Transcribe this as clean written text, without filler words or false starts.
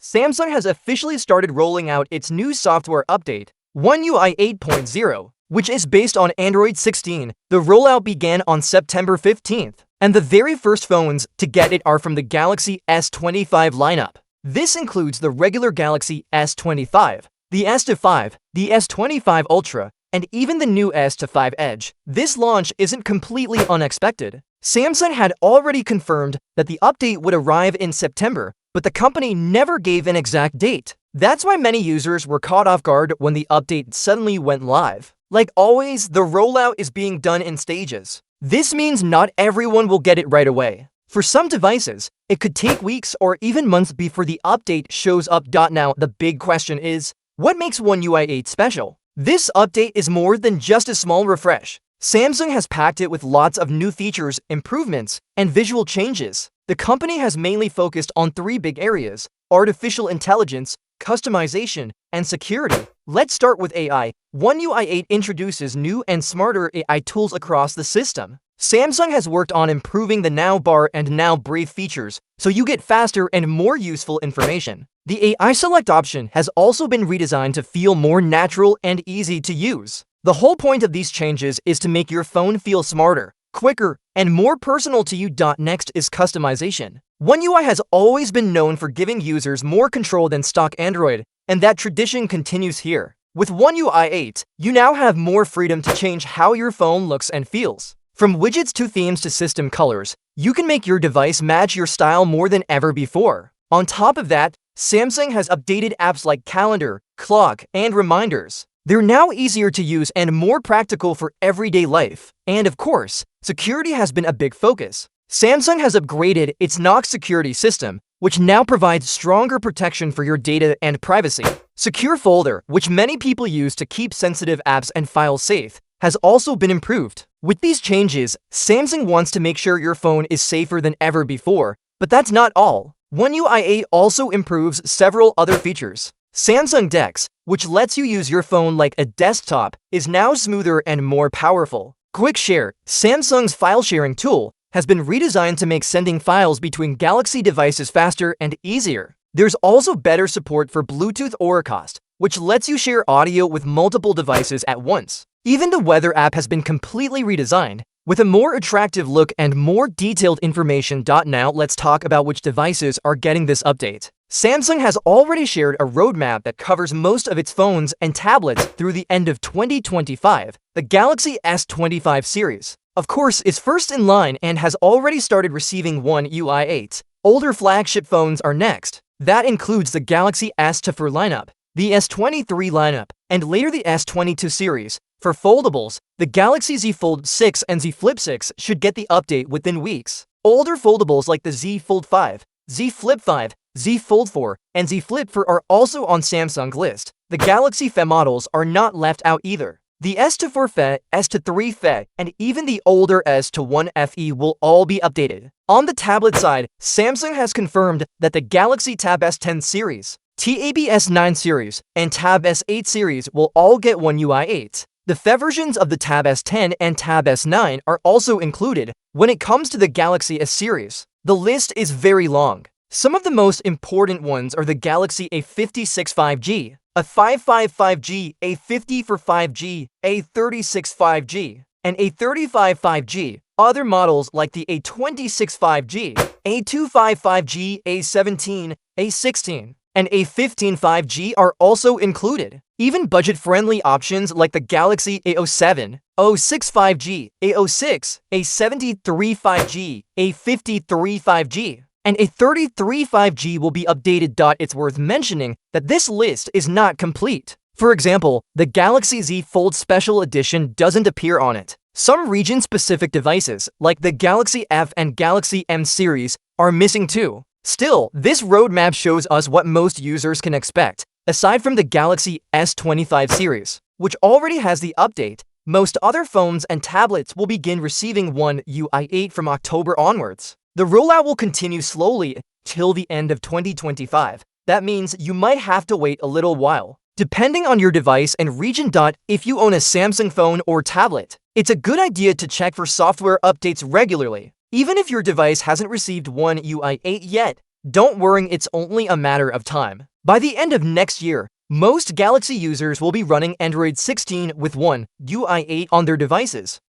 Samsung has officially started rolling out its new software update, One UI 8.0, which is based on Android 16. The rollout began on September 15th, and the very first phones to get it are from the Galaxy S25 lineup. This includes the regular Galaxy S25, the S25, the S25 Ultra, and even the new S25 Edge. This launch isn't completely unexpected. Samsung had already confirmed that the update would arrive in September, but the company never gave an exact date. That's why many users were caught off guard when the update suddenly went live. Like always, the rollout is being done in stages. This means not everyone will get it right away. For some devices, it could take weeks or even months before the update shows up. Now, the big question is, what makes One UI 8 special? This update is more than just a small refresh. Samsung has packed it with lots of new features, improvements, and visual changes. The company has mainly focused on three big areas: artificial intelligence, customization, and security. Let's start with AI. One UI 8 introduces new and smarter AI tools across the system. Samsung has worked on improving the Now Bar and Now Breathe features, so you get faster and more useful information. The AI Select option has also been redesigned to feel more natural and easy to use. The whole point of these changes is to make your phone feel smarter, quicker, and more personal to you. Next is customization. One UI has always been known for giving users more control than stock Android, and that tradition continues here. With One UI 8, you now have more freedom to change how your phone looks and feels. From widgets to themes to system colors, you can make your device match your style more than ever before. On top of that, Samsung has updated apps like Calendar, Clock, and Reminders. They're now easier to use and more practical for everyday life. And of course, security has been a big focus. Samsung has upgraded its Knox security system, which now provides stronger protection for your data and privacy. Secure Folder, which many people use to keep sensitive apps and files safe, has also been improved. With these changes, Samsung wants to make sure your phone is safer than ever before, but that's not all. One UI 8 also improves several other features. Samsung DeX, which lets you use your phone like a desktop, is now smoother and more powerful. Quick Share, Samsung's file sharing tool, has been redesigned to make sending files between Galaxy devices faster and easier. There's also better support for Bluetooth Oracast, which lets you share audio with multiple devices at once. Even the Weather app has been completely redesigned, with a more attractive look and more detailed information. Now let's talk about which devices are getting this update. Samsung has already shared a roadmap that covers most of its phones and tablets through the end of 2025. The Galaxy S25 series, of course, is first in line and has already started receiving One UI 8. Older flagship phones are next. That includes the Galaxy S24 lineup, the S23 lineup, and later the S22 series. For foldables, the Galaxy Z Fold 6 and Z Flip 6 should get the update within weeks. Older foldables like the Z Fold 5, Z Flip 5, Z Fold 4, and Z Flip 4 are also on Samsung's list. The Galaxy FE models are not left out either. The S24 FE, S23 FE, and even the older S21 FE will all be updated. On the tablet side, Samsung has confirmed that the Galaxy Tab S10 series, Tab S9 series, and Tab S8 series will all get One UI 8. The FE versions of the Tab S10 and Tab S9 are also included. When it comes to the Galaxy S series, the list is very long. Some of the most important ones are the Galaxy A56 5G, A55 5G, A50 for 5G, A36 5G, and A35 5G. Other models like the A26 5G, A25 5G, A17, A16, and A15 5G are also included. Even budget-friendly options like the Galaxy A07, A06 5G, A06, A73 5G, A53 5G, and A33 5G will be updated. It's worth mentioning that this list is not complete. For example, the Galaxy Z Fold Special Edition doesn't appear on it. Some region-specific devices, like the Galaxy F and Galaxy M series, are missing too. Still, this roadmap shows us what most users can expect. Aside from the Galaxy S25 series, which already has the update, most other phones and tablets will begin receiving One UI 8 from October onwards. The rollout will continue slowly till the end of 2025. That means you might have to wait a little while, depending on your device and region. If you own a Samsung phone or tablet, it's a good idea to check for software updates regularly. Even if your device hasn't received One UI 8 yet, Don't worry, it's only a matter of time. By the end of next year, most Galaxy users will be running Android 16 with One UI 8 on their devices.